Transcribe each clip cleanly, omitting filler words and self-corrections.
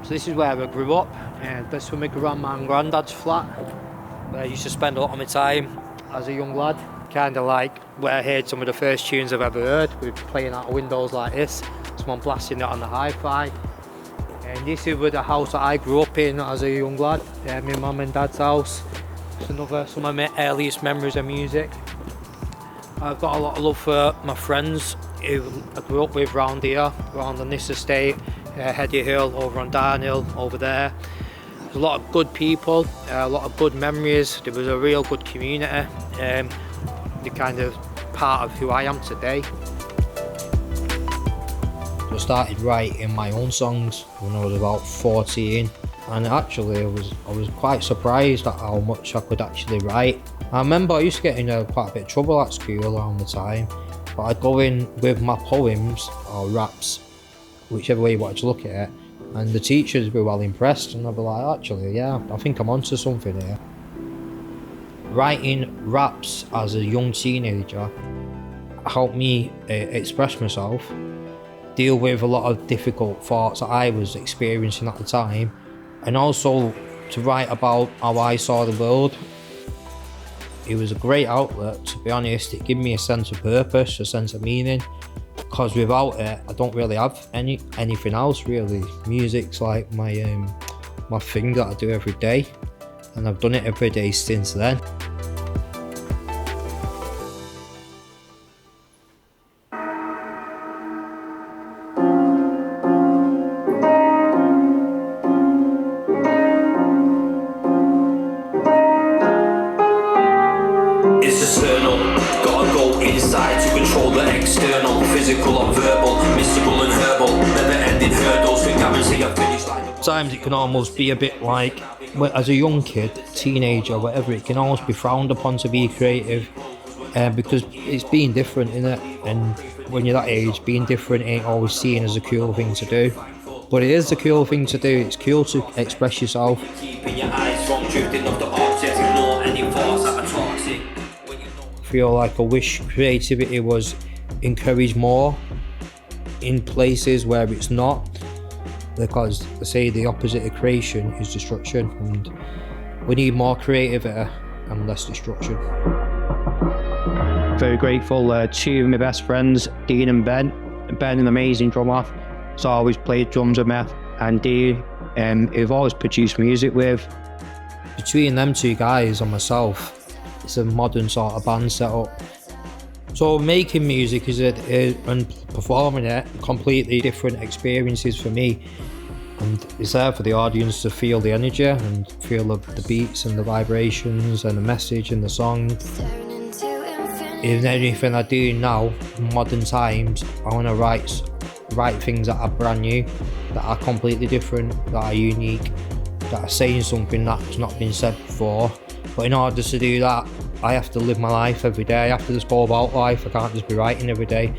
So this is where I grew up, and this was my grandma and granddad's flat, where I used to spend a lot of my time as a young lad. Kind of like where I heard some of the first tunes I've ever heard, with playing out of windows like this, someone blasting it on the hi-fi. And this is the house that I grew up in as a young lad, my mum and dad's house. It's some of my earliest memories of music. I've got a lot of love for my friends who I grew up with around here, around on this estate, Heady Hill, over on Darnhill, over there. There's a lot of good people, a lot of good memories. There was a real good community, the kind of part of who I am today. I started writing my own songs when I was about 14, and actually I was quite surprised at how much I could actually write. I remember I used to get in quite a bit of trouble at school around the time, but I'd go in with my poems or raps, whichever way you wanted to look at it, and the teachers were well impressed, and I'd be like, actually, yeah, I think I'm onto something here. Writing raps as a young teenager helped me express myself, deal with a lot of difficult thoughts that I was experiencing at the time, and also to write about how I saw the world. It was a great outlet, to be honest. It gave me a sense of purpose, a sense of meaning, because without it I don't really have anything else really. Music's like my thing that I do every day, and I've done it every day since then. Sometimes it can almost be a bit like, as a young kid, teenager, whatever, it can almost be frowned upon to be creative, because it's being different, innit? And when you're that age, being different ain't always seen as a cool thing to do. But it is a cool thing to do. It's cool to express yourself. I feel like I wish creativity was encouraged more in places where it's not, because they say the opposite of creation is destruction, and we need more creativity and less destruction. Very grateful to my best friends, Dean and Ben. Ben, an amazing drummer, has always played drums with me, and Dean, who've always produced music with. Between them two guys and myself, it's a modern sort of band setup. So making music and performing it, completely different experiences for me. And it's there for the audience to feel the energy and feel the beats and the vibrations and the message and the song. In anything I do now, in modern times, I want to write things that are brand new, that are completely different, that are unique, that are saying something that's not been said before. But in order to do that, I have to live my life every day. I have to just go about life. I can't just be writing every day.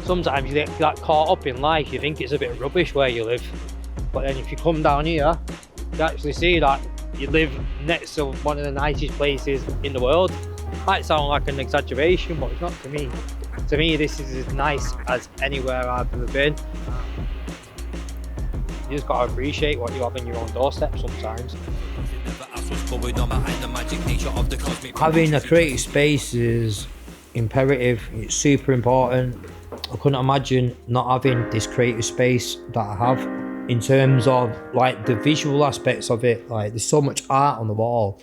Sometimes you get that caught up in life, you think it's a bit rubbish where you live. But then if you come down here, you actually see that you live next to one of the nicest places in the world. Might sound like an exaggeration, but it's not to me. To me, this is as nice as anywhere I've ever been. You just gotta appreciate what you have in your own doorstep sometimes. Having a creative space is imperative, it's super important. I couldn't imagine not having this creative space that I have. In terms of like the visual aspects of it, like there's so much art on the wall,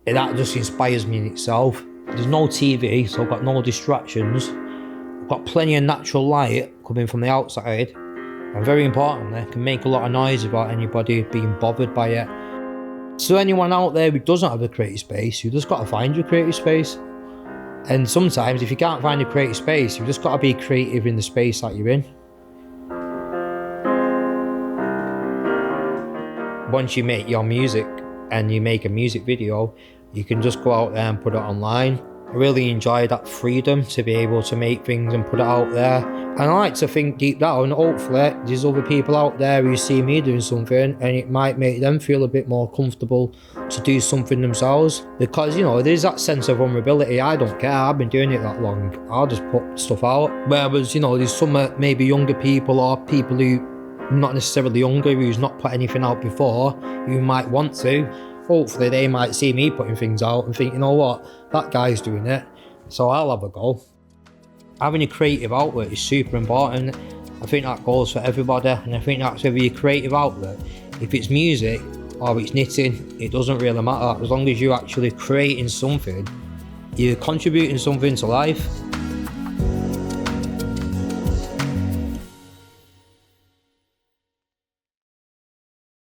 and that just inspires me in itself. There's no TV, so I've got no distractions. I've got plenty of natural light coming from the outside, and very importantly, I can make a lot of noise without anybody being bothered by it. So anyone out there who doesn't have a creative space, you just got to find your creative space. And sometimes if you can't find a creative space, you've just got to be creative in the space that you're in. Once you make your music and you make a music video, you can just go out there and put it online. I really enjoy that freedom to be able to make things and put it out there. And I like to think deep down, hopefully there's other people out there who see me doing something and it might make them feel a bit more comfortable to do something themselves. Because, you know, there's that sense of vulnerability. I don't care, I've been doing it that long. I'll just put stuff out. Whereas, you know, there's some maybe younger people or people who not necessarily younger, who's not put anything out before, who might want to. Hopefully they might see me putting things out and think, you know what, that guy's doing it, so I'll have a go. Having a creative outlet is super important. I think that goes for everybody, and I think that's whether your creative outlet, if it's music or it's knitting, it doesn't really matter. As long as you're actually creating something, you're contributing something to life.